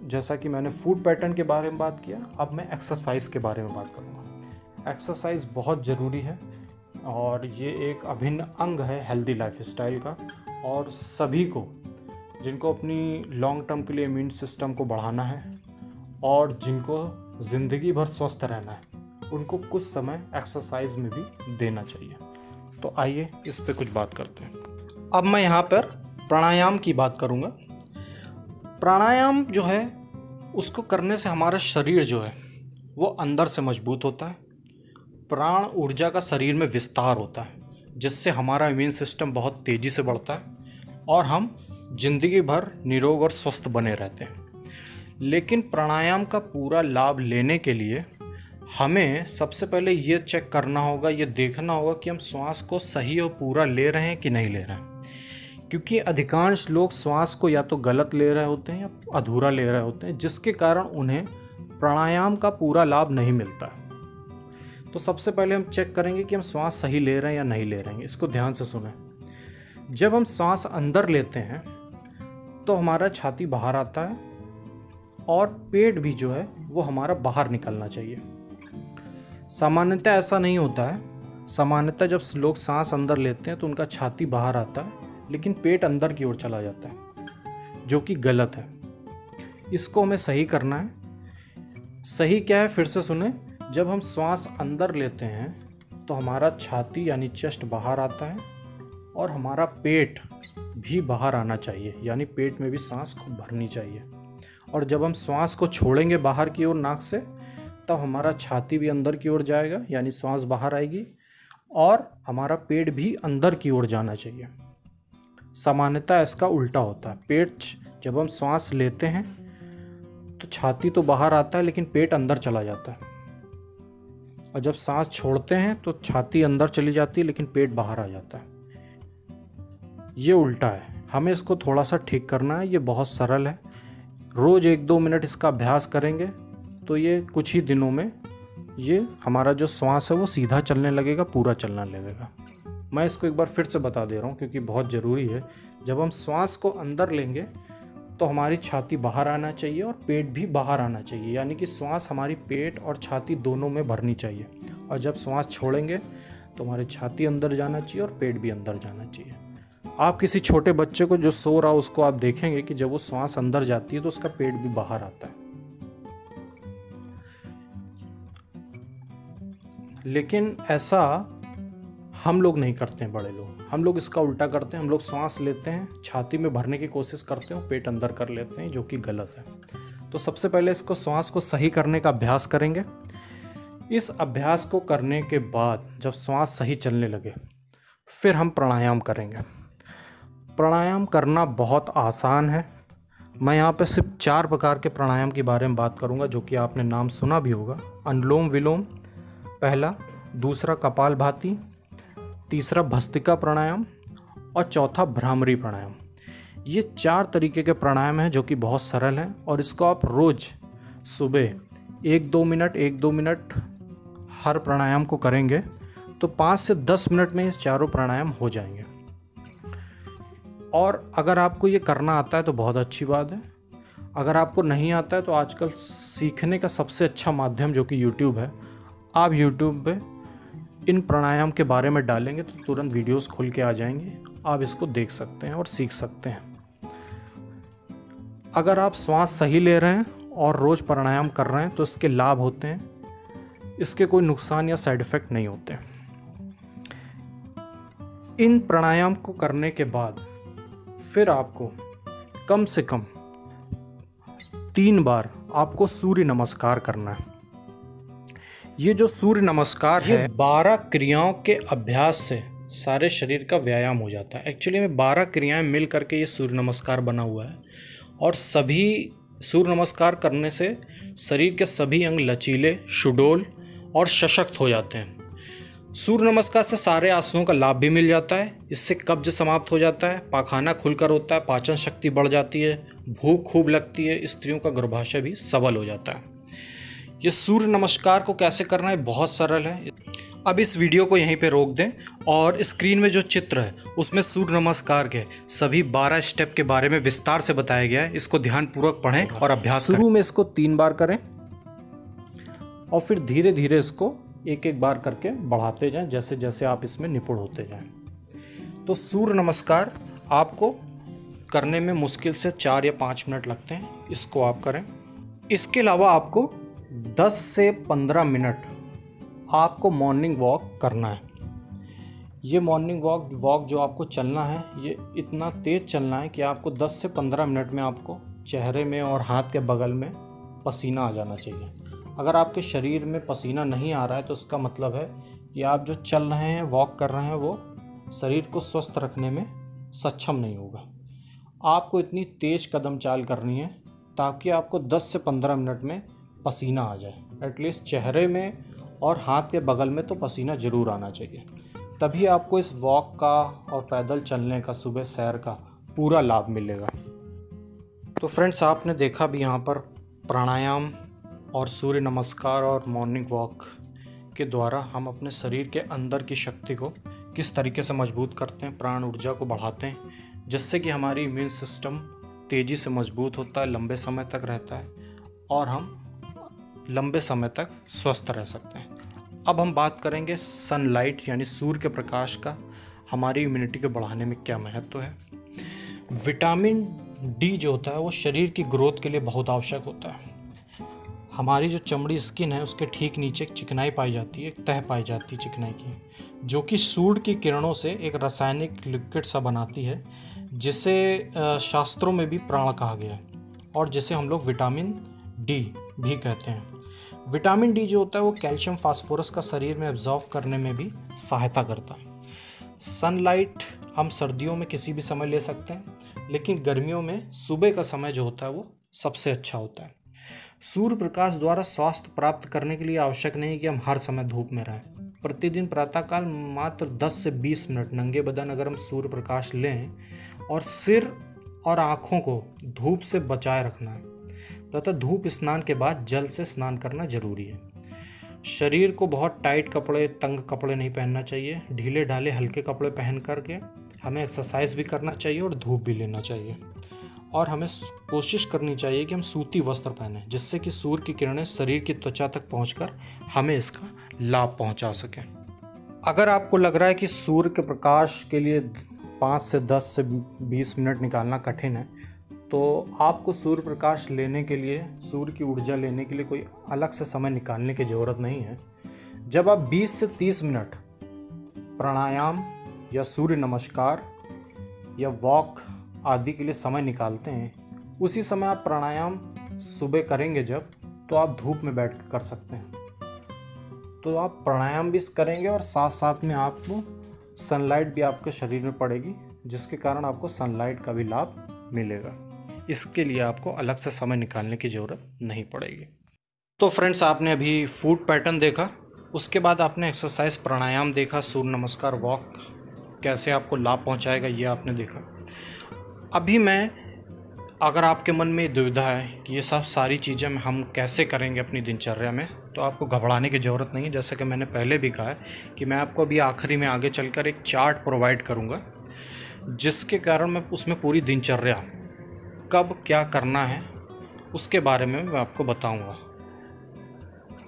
जैसा कि मैंने फूड पैटर्न के बारे में बात किया, अब मैं एक्सरसाइज के बारे में बात करूँगा। एक्सरसाइज बहुत ज़रूरी है और ये एक अभिन्न अंग है हेल्दी लाइफ स्टाइल का, और सभी को जिनको अपनी लॉन्ग टर्म के लिए इम्यून सिस्टम को बढ़ाना है और जिनको ज़िंदगी भर स्वस्थ रहना है उनको कुछ समय एक्सरसाइज में भी देना चाहिए। तो आइए इस पे कुछ बात करते हैं। अब मैं यहाँ पर प्राणायाम की बात करूँगा। प्राणायाम जो है उसको करने से हमारा शरीर जो है वो अंदर से मजबूत होता है, प्राण ऊर्जा का शरीर में विस्तार होता है, जिससे हमारा इम्यून सिस्टम बहुत तेज़ी से बढ़ता है और हम जिंदगी भर निरोग और स्वस्थ बने रहते हैं। लेकिन प्राणायाम का पूरा लाभ लेने के लिए हमें सबसे पहले ये चेक करना होगा, ये देखना होगा कि हम श्वास को सही और पूरा ले रहे हैं कि नहीं ले रहे हैं। क्योंकि अधिकांश लोग श्वास को या तो गलत ले रहे होते हैं या अधूरा ले रहे होते हैं, जिसके कारण उन्हें प्राणायाम का पूरा लाभ नहीं मिलता है। तो सबसे पहले हम चेक करेंगे कि हम श्वास सही ले रहे हैं या नहीं ले रहे हैं। इसको ध्यान से सुनें। जब हम श्वास अंदर लेते हैं तो हमारा छाती बाहर आता है और पेट भी जो है वो हमारा बाहर निकलना चाहिए। सामान्यतः ऐसा नहीं होता है। सामान्यतः जब लोग सांस अंदर लेते हैं तो उनका छाती बाहर आता है लेकिन पेट अंदर की ओर चला जाता है, जो कि गलत है। इसको हमें सही करना है। सही क्या है, फिर से सुने। जब हम श्वास अंदर लेते हैं तो हमारा छाती यानी चेस्ट बाहर आता है और हमारा पेट भी बाहर आना चाहिए, यानी पेट में भी सांस खूब भरनी चाहिए। और जब हम श्वास को छोड़ेंगे बाहर की ओर नाक से, तब हमारा छाती भी अंदर की ओर जाएगा, यानी श्वास बाहर आएगी और हमारा पेट भी अंदर की ओर जाना चाहिए। सामान्यतः इसका उल्टा होता है। पेट जब हम श्वास लेते हैं तो छाती तो बाहर आता है लेकिन पेट अंदर चला जाता है, और जब सांस छोड़ते हैं तो छाती अंदर चली जाती है लेकिन पेट बाहर आ जाता है। ये उल्टा है। हमें इसको थोड़ा सा ठीक करना है। ये बहुत सरल है। रोज़ 1-2 मिनट इसका अभ्यास करेंगे तो ये कुछ ही दिनों में ये हमारा जो श्वास है वो सीधा चलने लगेगा, पूरा चलना लगेगा। मैं इसको एक बार फिर से बता दे रहा हूँ क्योंकि बहुत ज़रूरी है। जब हम श्वास को अंदर लेंगे तो हमारी छाती बाहर आना चाहिए और पेट भी बाहर आना चाहिए, यानी कि श्वास हमारी पेट और छाती दोनों में भरनी चाहिए। और जब श्वास छोड़ेंगे तो हमारी छाती अंदर जाना चाहिए और पेट भी अंदर जाना चाहिए। आप किसी छोटे बच्चे को जो सो रहा उसको आप देखेंगे कि जब वो श्वास अंदर जाती है तो उसका पेट भी बाहर आता है। लेकिन ऐसा हम लोग नहीं करते हैं, बड़े लोग। हम लोग इसका उल्टा करते हैं। हम लोग श्वास लेते हैं, छाती में भरने की कोशिश करते हैं, पेट अंदर कर लेते हैं, जो कि गलत है। तो सबसे पहले इसको श्वास को सही करने का अभ्यास करेंगे। इस अभ्यास को करने के बाद जब श्वास सही चलने लगे फिर हम प्राणायाम करेंगे। प्राणायाम करना बहुत आसान है। मैं यहाँ पे सिर्फ 4 प्रकार के प्राणायाम के बारे में बात करूँगा, जो कि आपने नाम सुना भी होगा। अनुलोम विलोम पहला, दूसरा कपालभाति, तीसरा भस्त्रिका प्राणायाम और चौथा भ्रामरी प्राणायाम। ये 4 तरीके के प्राणायाम हैं जो कि बहुत सरल हैं, और इसको आप रोज़ सुबह 1-2 मिनट हर प्राणायाम को करेंगे तो 5 से 10 मिनट में ये चारों प्राणायाम हो जाएंगे। और अगर आपको ये करना आता है तो बहुत अच्छी बात है। अगर आपको नहीं आता है तो आजकल सीखने का सबसे अच्छा माध्यम जो कि यूट्यूब है, आप यूट्यूब पे इन प्राणायाम के बारे में डालेंगे तो तुरंत वीडियोस खुल के आ जाएंगे, आप इसको देख सकते हैं और सीख सकते हैं। अगर आप श्वास सही ले रहे हैं और रोज़ प्राणायाम कर रहे हैं तो इसके लाभ होते हैं, इसके कोई नुकसान या साइड इफ़ेक्ट नहीं होते। इन प्राणायाम को करने के बाद फिर आपको कम से कम 3 बार आपको सूर्य नमस्कार करना है। ये जो सूर्य नमस्कार है 12 क्रियाओं के अभ्यास से सारे शरीर का व्यायाम हो जाता है। एक्चुअली में 12 क्रियाएं मिल करके ये सूर्य नमस्कार बना हुआ है और सभी सूर्य नमस्कार करने से शरीर के सभी अंग लचीले, सुडौल और सशक्त हो जाते हैं। सूर्य नमस्कार से सारे आसनों का लाभ भी मिल जाता है। इससे कब्ज समाप्त हो जाता है, पाखाना खुलकर होता है, पाचन शक्ति बढ़ जाती है, भूख खूब लगती है, स्त्रियों का गर्भाशय भी सबल हो जाता है। ये सूर्य नमस्कार को कैसे करना है बहुत सरल है। अब इस वीडियो को यहीं पे रोक दें और स्क्रीन में जो चित्र है उसमें सूर्य नमस्कार के सभी 12 स्टेप के बारे में विस्तार से बताया गया है। इसको ध्यानपूर्वक पढ़ें और अभ्यास करें। शुरू में इसको 3 बार करें और फिर धीरे धीरे इसको एक एक बार करके बढ़ाते जाएं जैसे जैसे आप इसमें निपुण होते जाएं। तो सूर्य नमस्कार आपको करने में मुश्किल से 4 या 5 मिनट लगते हैं, इसको आप करें। इसके अलावा आपको 10 से 15 मिनट आपको मॉर्निंग वॉक करना है। ये मॉर्निंग वॉक जो आपको चलना है ये इतना तेज़ चलना है कि आपको 10 से 15 मिनट में आपको चेहरे में और हाथ के बगल में पसीना आ जाना चाहिए। अगर आपके शरीर में पसीना नहीं आ रहा है तो इसका मतलब है कि आप जो चल रहे हैं, वॉक कर रहे हैं, वो शरीर को स्वस्थ रखने में सक्षम नहीं होगा। आपको इतनी तेज़ कदम चाल करनी है ताकि आपको 10 से 15 मिनट में पसीना आ जाए। एटलीस्ट चेहरे में और हाथ के बगल में तो पसीना ज़रूर आना चाहिए, तभी आपको इस वॉक का और पैदल चलने का, सुबह सैर का पूरा लाभ मिलेगा। तो फ्रेंड्स, आपने देखा भी यहाँ पर प्राणायाम और सूर्य नमस्कार और मॉर्निंग वॉक के द्वारा हम अपने शरीर के अंदर की शक्ति को किस तरीके से मजबूत करते हैं, प्राण ऊर्जा को बढ़ाते हैं, जिससे कि हमारी इम्यून सिस्टम तेज़ी से मजबूत होता है, लंबे समय तक रहता है और हम लंबे समय तक स्वस्थ रह सकते हैं। अब हम बात करेंगे सनलाइट यानी सूर्य के प्रकाश का हमारी इम्यूनिटी को बढ़ाने में क्या महत्व है। विटामिन डी जो होता है वो शरीर की ग्रोथ के लिए बहुत आवश्यक होता है। हमारी जो चमड़ी स्किन है उसके ठीक नीचे एक चिकनाई पाई जाती है, एक तह पाई जाती है चिकनाई की, जो कि सूर्य की किरणों से एक रासायनिक लिक्विड सा बनाती है, जिसे शास्त्रों में भी प्राण कहा गया है और जिसे हम लोग विटामिन डी भी कहते हैं। विटामिन डी जो होता है वो कैल्शियम फास्फोरस का शरीर में एब्जॉर्व करने में भी सहायता करता है। सनलाइट हम सर्दियों में किसी भी समय ले सकते हैं, लेकिन गर्मियों में सुबह का समय जो होता है वो सबसे अच्छा होता है। सूर्य प्रकाश द्वारा स्वास्थ्य प्राप्त करने के लिए आवश्यक नहीं कि हम हर समय धूप में रहें। प्रतिदिन प्रातःकाल मात्र 10 से 20 मिनट नंगे बदन अगर हम सूर्य प्रकाश लें और सिर और आँखों को धूप से बचाए रखना है तथा धूप स्नान के बाद जल से स्नान करना जरूरी है। शरीर को बहुत टाइट कपड़े, तंग कपड़े नहीं पहनना चाहिए। ढीले ढाले हल्के कपड़े पहन करके हमें एक्सरसाइज भी करना चाहिए और धूप भी लेना चाहिए। और हमें कोशिश करनी चाहिए कि हम सूती वस्त्र पहनें, जिससे कि सूर्य की किरणें शरीर की त्वचा तक पहुंचकर हमें इसका लाभ पहुंचा सकें। अगर आपको लग रहा है कि सूर्य के प्रकाश के लिए 5 से 10 से 20 मिनट निकालना कठिन है, तो आपको सूर्य प्रकाश लेने के लिए, सूर्य की ऊर्जा लेने के लिए कोई अलग से समय निकालने की ज़रूरत नहीं है। जब आप 20 से 30 मिनट प्राणायाम या सूर्य नमस्कार या वॉक आदि के लिए समय निकालते हैं, उसी समय आप प्राणायाम सुबह करेंगे जब, तो आप धूप में बैठ कर सकते हैं। तो आप प्राणायाम भी करेंगे और साथ साथ में आपको सनलाइट भी आपके शरीर में पड़ेगी, जिसके कारण आपको सनलाइट का भी लाभ मिलेगा। इसके लिए आपको अलग से समय निकालने की ज़रूरत नहीं पड़ेगी। तो फ्रेंड्स, आपने अभी फूड पैटर्न देखा, उसके बाद आपने एक्सरसाइज प्राणायाम देखा, सूर्य नमस्कार, वॉक कैसे आपको लाभ पहुंचाएगा ये आपने देखा। अभी मैं, अगर आपके मन में दुविधा है कि ये सब सारी चीज़ें हम कैसे करेंगे अपनी दिनचर्या में, तो आपको घबराने की ज़रूरत नहीं है। जैसे कि मैंने पहले भी कहा है कि मैं आपको अभी आखिरी में आगे चलकर एक चार्ट प्रोवाइड करूँगा, जिसके कारण मैं उसमें पूरी दिनचर्या कब क्या करना है उसके बारे में मैं आपको बताऊंगा।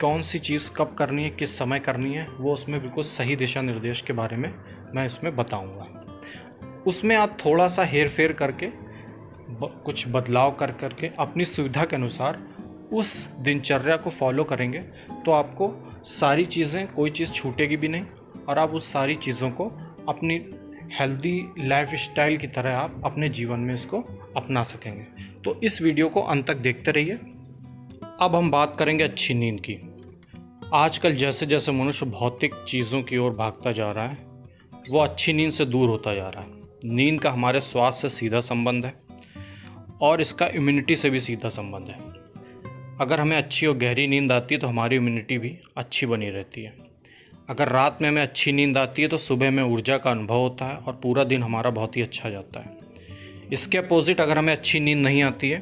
कौन सी चीज़ कब करनी है, किस समय करनी है, वो उसमें बिल्कुल सही दिशा निर्देश के बारे में मैं इसमें बताऊंगा। उसमें आप थोड़ा सा हेर फेर करके कुछ बदलाव कर करके अपनी सुविधा के अनुसार उस दिनचर्या को फॉलो करेंगे तो आपको सारी चीज़ें, कोई चीज़ छूटेगी भी नहीं और आप उस सारी चीज़ों को अपनी हेल्दी लाइफ स्टाइल की तरह आप अपने जीवन में इसको अपना सकेंगे। तो इस वीडियो को अंत तक देखते रहिए। अब हम बात करेंगे अच्छी नींद की। आजकल जैसे जैसे मनुष्य भौतिक चीज़ों की ओर भागता जा रहा है, वो अच्छी नींद से दूर होता जा रहा है। नींद का हमारे स्वास्थ्य से सीधा संबंध है और इसका इम्यूनिटी से भी सीधा संबंध है। अगर हमें अच्छी और गहरी नींद आती है तो हमारी इम्यूनिटी भी अच्छी बनी रहती है। अगर रात में हमें अच्छी नींद आती है तो सुबह में ऊर्जा का अनुभव होता है और पूरा दिन हमारा बहुत ही अच्छा जाता है। इसके अपोजिट अगर हमें अच्छी नींद नहीं आती है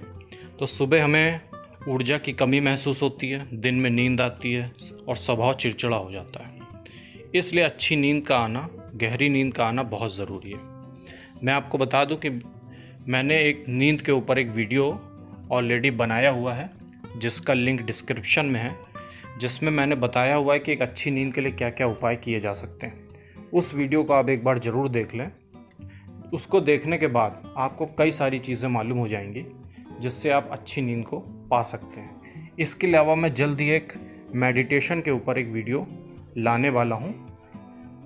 तो सुबह हमें ऊर्जा की कमी महसूस होती है, दिन में नींद आती है और स्वभाव चिड़चिड़ा हो जाता है। इसलिए अच्छी नींद का आना, गहरी नींद का आना बहुत ज़रूरी है। मैं आपको बता दूं कि मैंने एक नींद के ऊपर एक वीडियो ऑलरेडी बनाया हुआ है जिसका लिंक डिस्क्रिप्शन में है, जिसमें मैंने बताया हुआ है कि एक अच्छी नींद के लिए क्या क्या उपाय किए जा सकते हैं। उस वीडियो को आप एक बार ज़रूर देख लें। उसको देखने के बाद आपको कई सारी चीज़ें मालूम हो जाएंगी जिससे आप अच्छी नींद को पा सकते हैं। इसके अलावा मैं जल्द ही एक मेडिटेशन के ऊपर एक वीडियो लाने वाला हूँ,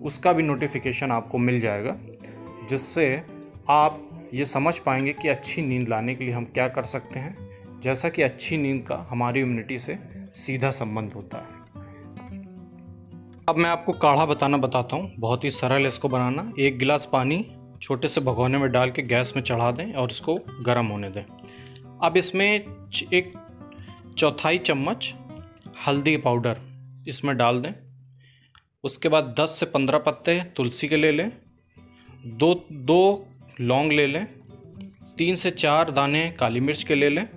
उसका भी नोटिफिकेशन आपको मिल जाएगा, जिससे आप ये समझ पाएंगे कि अच्छी नींद लाने के लिए हम क्या कर सकते हैं। जैसा कि अच्छी नींद का हमारी इम्यूनिटी से सीधा संबंध होता है। अब मैं आपको काढ़ा बताता हूँ, बहुत ही सरल है इसको बनाना। 1 गिलास पानी छोटे से भगोने में डाल के गैस में चढ़ा दें और इसको गर्म होने दें। अब इसमें 1/4 चम्मच हल्दी पाउडर इसमें डाल दें। उसके बाद 10 से 15 पत्ते तुलसी के ले लें, दो लौंग ले लें, 3 से 4 दाने काली मिर्च के ले लें,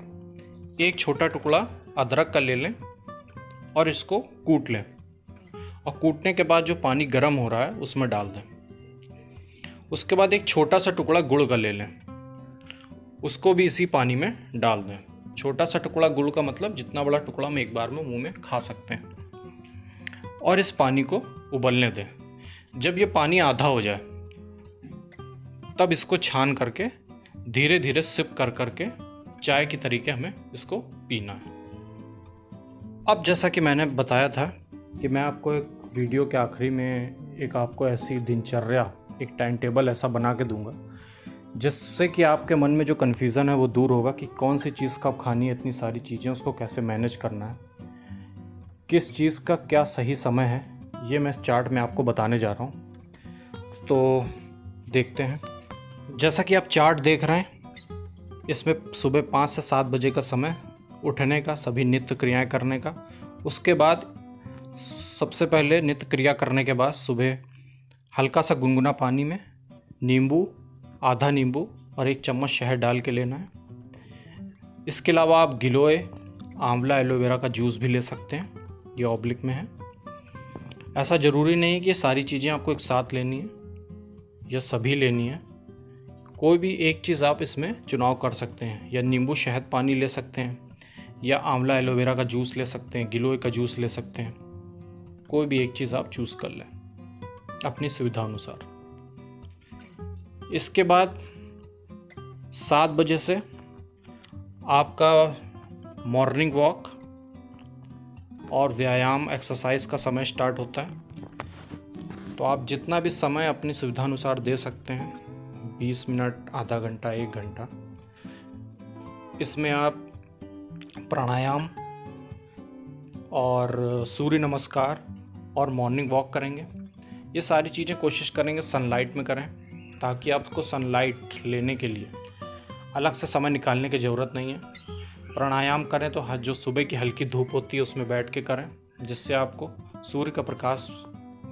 1 छोटा टुकड़ा अदरक का ले लें और इसको कूट लें। और कूटने के बाद जो पानी गर्म हो रहा है उसमें डाल दें। उसके बाद 1 छोटा सा टुकड़ा गुड़ का ले लें, उसको भी इसी पानी में डाल दें। छोटा सा टुकड़ा गुड़ का मतलब जितना बड़ा टुकड़ा हम एक बार में मुंह में खा सकते हैं। और इस पानी को उबलने दें। जब ये पानी आधा हो जाए तब इसको छान करके धीरे धीरे सिप कर करके चाय की तरीके हमें इसको पीना है। अब जैसा कि मैंने बताया था कि मैं आपको एक वीडियो के आखिरी में एक आपको ऐसी दिनचर्या, एक टाइम टेबल ऐसा बना के दूंगा जिससे कि आपके मन में जो कन्फ्यूज़न है वो दूर होगा कि कौन सी चीज़ कब खानी है, इतनी सारी चीज़ें उसको कैसे मैनेज करना है, किस चीज़ का क्या सही समय है, ये मैं इस चार्ट में आपको बताने जा रहा हूँ। तो देखते हैं। जैसा कि आप चार्ट देख रहे हैं, इसमें सुबह 5 से 7 बजे का समय उठने का, सभी नित्य क्रियाएं करने का। उसके बाद सबसे पहले नित्य क्रिया करने के बाद सुबह हल्का सा गुनगुना पानी में नींबू, आधा नींबू और 1 चम्मच शहद डाल के लेना है। इसके अलावा आप गिलोय, आंवला, एलोवेरा का जूस भी ले सकते हैं, ये ऑब्लिक में है। ऐसा ज़रूरी नहीं है कि ये सारी चीज़ें आपको एक साथ लेनी है या सभी लेनी है। कोई भी एक चीज़ आप इसमें चुनाव कर सकते हैं, या नींबू शहद पानी ले सकते हैं, या आंवला एलोवेरा का जूस ले सकते हैं, गिलोय का जूस ले सकते हैं। कोई भी एक चीज़ आप चूज़ कर लें अपनी सुविधा अनुसार। इसके बाद 7 बजे से आपका मॉर्निंग वॉक और व्यायाम, एक्सरसाइज का समय स्टार्ट होता है। तो आप जितना भी समय अपनी सुविधा अनुसार दे सकते हैं, 20 मिनट, आधा घंटा, 1 घंटा, इसमें आप प्राणायाम और सूर्य नमस्कार और मॉर्निंग वॉक करेंगे। ये सारी चीज़ें कोशिश करेंगे सनलाइट में करें, ताकि आपको सनलाइट लेने के लिए अलग से समय निकालने की ज़रूरत नहीं है। प्राणायाम करें तो जो सुबह की हल्की धूप होती है उसमें बैठ के करें, जिससे आपको सूर्य का प्रकाश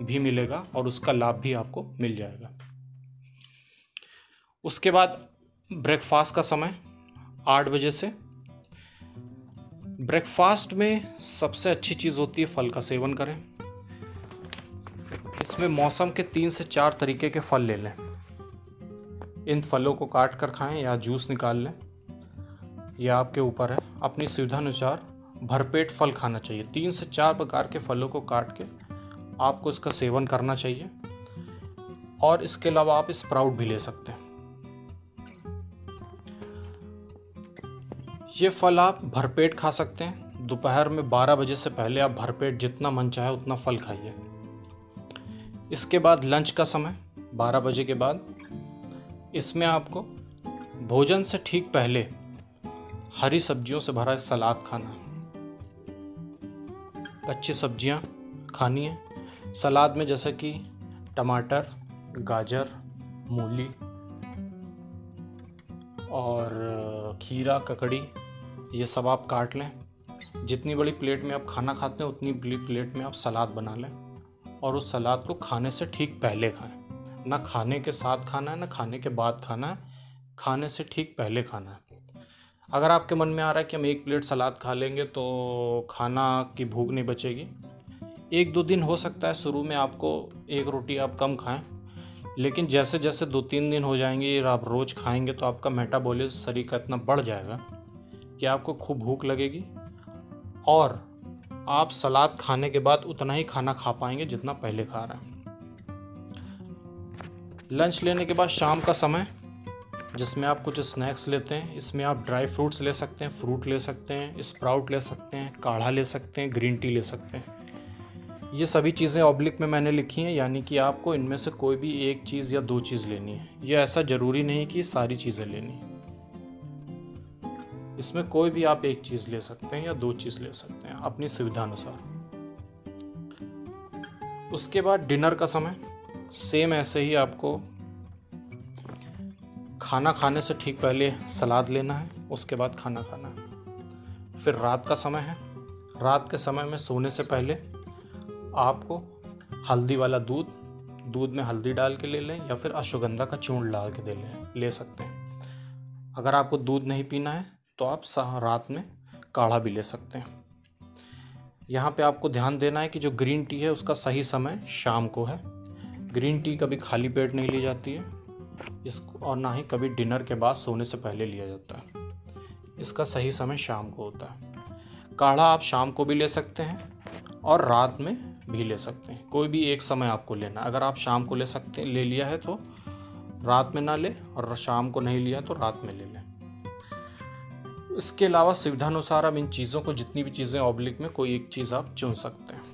भी मिलेगा और उसका लाभ भी आपको मिल जाएगा। उसके बाद ब्रेकफास्ट का समय 8 बजे से। ब्रेकफास्ट में सबसे अच्छी चीज़ होती है फल का सेवन करें। इसमें मौसम के 3 से 4 तरीके के फल ले लें। इन फलों को काट कर खाएं या जूस निकाल लें, यह आपके ऊपर है। अपनी सुविधानुसार भरपेट फल खाना चाहिए। 3 से 4 प्रकार के फलों को काट के आपको इसका सेवन करना चाहिए। और इसके अलावा आप स्प्राउट भी ले सकते हैं। ये फल आप भरपेट खा सकते हैं। दोपहर में 12 बजे से पहले आप भरपेट जितना मन चाहे उतना फल खाइए। इसके बाद लंच का समय 12 बजे के बाद, इसमें आपको भोजन से ठीक पहले हरी सब्जियों से भरा सलाद खाना है। कच्ची सब्जियां खानी है सलाद में, जैसे कि टमाटर, गाजर, मूली और खीरा, ककड़ी, ये सब आप काट लें। जितनी बड़ी प्लेट में आप खाना खाते हैं उतनी बड़ी प्लेट में आप सलाद बना लें और उस सलाद को खाने से ठीक पहले खाएं। ना खाने के साथ खाना है, ना खाने के बाद खाना है, खाने से ठीक पहले खाना है। अगर आपके मन में आ रहा है कि हम 1 प्लेट सलाद खा लेंगे तो खाना की भूख नहीं बचेगी, 1-2 दिन हो सकता है शुरू में आपको 1 रोटी आप कम खाएं, लेकिन जैसे जैसे 2-3 दिन हो जाएंगे, आप रोज़ खाएंगे तो आपका मेटाबॉलिज्म शरीर का इतना बढ़ जाएगा कि आपको खूब भूख लगेगी और आप सलाद खाने के बाद उतना ही खाना खा पाएंगे जितना पहले खा रहे हैं। लंच लेने के बाद शाम का समय, जिसमें आप कुछ स्नैक्स लेते हैं, इसमें आप ड्राई फ्रूट्स ले सकते हैं, फ्रूट ले सकते हैं, स्प्राउट ले सकते हैं, काढ़ा ले सकते हैं, ग्रीन टी ले सकते हैं। ये सभी चीज़ें ऑब्लिक में मैंने लिखी हैं, यानी कि आपको इनमें से कोई भी 1 चीज़ या 2 चीज़ लेनी है। ये ऐसा ज़रूरी नहीं कि सारी चीज़ें लेनी है। इसमें कोई भी आप 1 चीज़ ले सकते हैं या 2 चीज़ ले सकते हैं अपनी सुविधा अनुसार। उसके बाद डिनर का समय सेम ऐसे ही आपको खाना खाने से ठीक पहले सलाद लेना है, उसके बाद खाना खाना है। फिर रात का समय है। रात के समय में सोने से पहले आपको हल्दी वाला दूध में हल्दी डाल के ले लें या फिर अश्वगंधा का चूर्ण डाल के ले सकते हैं। अगर आपको दूध नहीं पीना है तो आप रात में काढ़ा भी ले सकते हैं। यहाँ पे आपको ध्यान देना है कि जो ग्रीन टी है उसका सही समय शाम को है। ग्रीन टी कभी खाली पेट नहीं ली जाती है इसको, और ना ही कभी डिनर के बाद सोने से पहले लिया जाता है। इसका सही समय शाम को होता है। काढ़ा आप शाम को भी ले सकते हैं और रात में भी ले सकते हैं। कोई भी एक समय आपको लेना। अगर आप शाम को ले लिया है तो रात में ना ले, और शाम को नहीं लिया तो रात में ले लें। इसके अलावा सुविधानुसार आप इन चीज़ों को, जितनी भी चीज़ें ऑब्लिक में, कोई एक चीज़ आप चुन सकते हैं।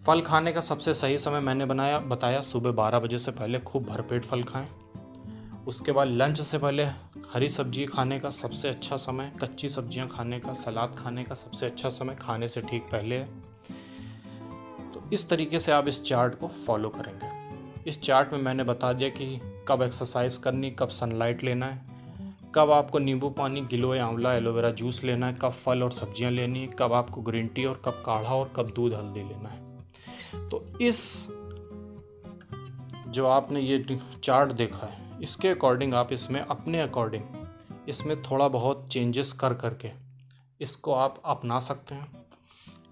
फल खाने का सबसे सही समय मैंने बताया सुबह 12 बजे से पहले खूब भरपेट फल खाएं। उसके बाद लंच से पहले हरी सब्जी खाने का सबसे अच्छा समय, कच्ची सब्जियां खाने का, सलाद खाने का सबसे अच्छा समय खाने से ठीक पहले है। तो इस तरीके से आप इस चार्ट को फॉलो करेंगे। इस चार्ट में मैंने बता दिया कि कब एक्सरसाइज करनी, कब सनलाइट लेना है, कब आपको नींबू पानी, गिलोय, आंवला, एलोवेरा जूस लेना है, कब फल और सब्जियां लेनी है, कब आपको ग्रीन टी और कब काढ़ा और कब दूध हल्दी लेना है। तो इस जो आपने ये चार्ट देखा है, इसके अकॉर्डिंग आप इसमें अपने अकॉर्डिंग इसमें थोड़ा बहुत चेंजेस करके इसको आप अपना सकते हैं।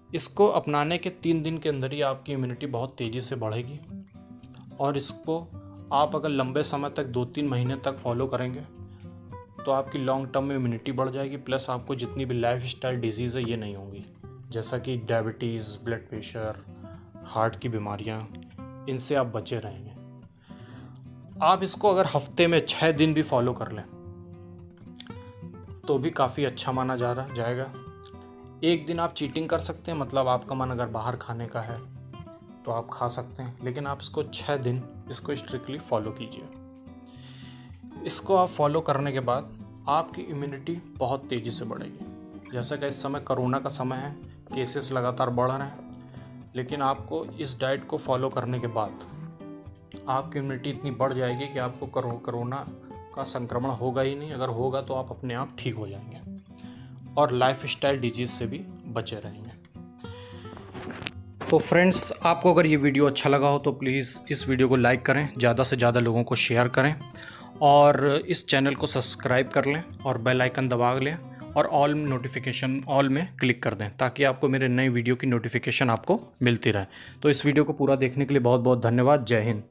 इसको अपनाने के 3 दिन के अंदर ही आपकी इम्यूनिटी बहुत तेज़ी से बढ़ेगी और इसको आप अगर लंबे समय तक 2-3 महीने तक फॉलो करेंगे तो आपकी लॉन्ग टर्म में इम्यूनिटी बढ़ जाएगी। प्लस आपको जितनी भी लाइफ स्टाइल डिजीज़ है ये नहीं होंगी, जैसा कि डायबिटीज़, ब्लड प्रेशर, हार्ट की बीमारियां, इनसे आप बचे रहेंगे। आप इसको अगर हफ्ते में 6 दिन भी फॉलो कर लें तो भी काफ़ी अच्छा माना जाएगा। 1 दिन आप चीटिंग कर सकते हैं, मतलब आपका मन अगर बाहर खाने का है तो आप खा सकते हैं, लेकिन आप इसको 6 दिन इसको स्ट्रिक्टली फॉलो कीजिए। इसको आप फॉलो करने के बाद आपकी इम्यूनिटी बहुत तेज़ी से बढ़ेगी। जैसा कि इस समय कोरोना का समय है, केसेस लगातार बढ़ रहे हैं, लेकिन आपको इस डाइट को फॉलो करने के बाद आपकी इम्यूनिटी इतनी बढ़ जाएगी कि आपको कोरोना का संक्रमण होगा ही नहीं। अगर होगा तो आप अपने आप ठीक हो जाएंगे और लाइफ स्टाइल डिजीज़ से भी बचे रहेंगे। तो फ्रेंड्स, आपको अगर ये वीडियो अच्छा लगा हो तो प्लीज़ इस वीडियो को लाइक करें, ज़्यादा से ज़्यादा लोगों को शेयर करें और इस चैनल को सब्सक्राइब कर लें और बेल आइकन दबा लें और ऑल में क्लिक कर दें ताकि आपको मेरे नए वीडियो की नोटिफिकेशन आपको मिलती रहे। तो इस वीडियो को पूरा देखने के लिए बहुत बहुत धन्यवाद। जय हिंद।